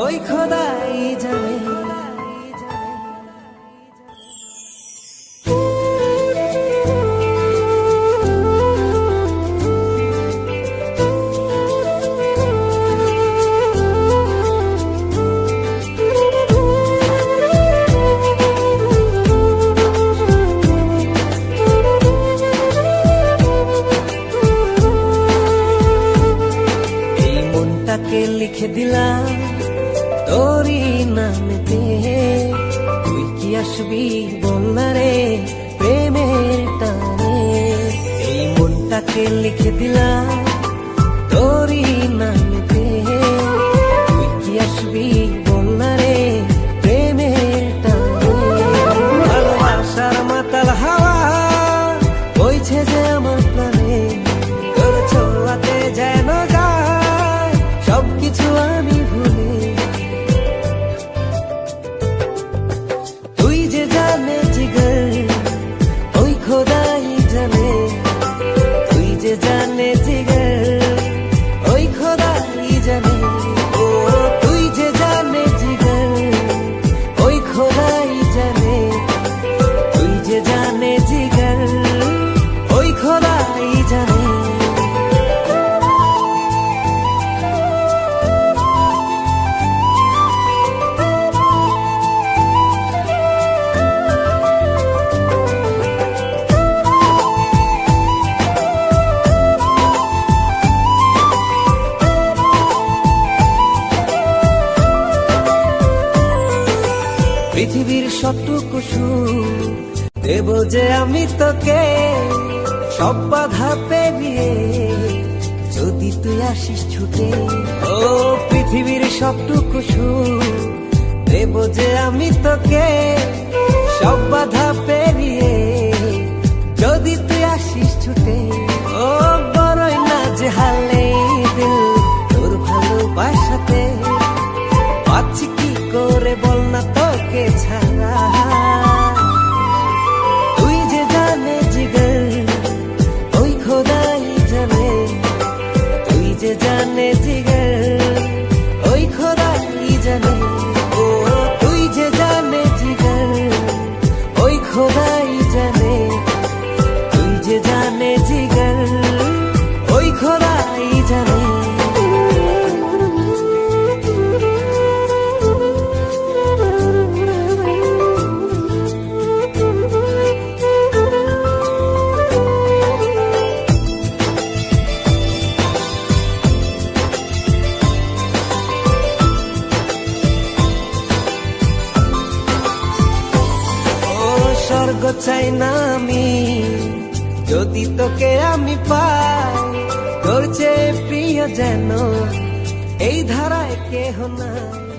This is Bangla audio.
ওই খোদাই জানে। এই মনটাকে লিখে দিলাম তোরই নামেতে, তুই কি আসবি বলনা রে প্রেমের টানে। এই মনটাকে লিখে দিলাম তোরই নামেতে, তুই কি আসবি বলনা রে প্রেমের টানে। ভালোবাসার মাতাল হাওয়া বইছে যে আমার প্রাণে, তোর ছোঁয়াতে যেন যায় সবকিছু আমি ভুলে। তুই যে জানে জিগর ওই খোদাই জানে, তুই যে জানে জিগর ওই খোদাই জানে। ও তুই যে জানে জিগর ওই খোদাই জানে, তুই যে জানে জিগর ওই খোদাই জানে। পৃথিবীর সবটুকু সুখ দেব যে আমি তোকে, সব বাধা পেরিয়ে যদি তুই আসিস ছুটে। ও পৃথিবীর সবটুকু সুখ দেব যে আমি তোকে, সব বাধা পেরিয়ে যদি তুই আসিস ছুটে। ও বড়ই না যে হালে দিল তোর ভালোবাসাতে, পাচ্ছি কি করে বল না তোকে ছাড়া। তুই যে জানে জিগর ওই খোদাই জানে, তুই যে জানে জিগর ওই খোদাই জানে। ও তুই যে জানে জিগর ওই খোদাই জানে, তুই যে জানে জিগর ওই খোদাই জানে। স্বর্গ চাই না আমি যদি তোকে আমি পাই, তোর চেয়ে প্রিয় যেন এই ধারায় কেহ নাই।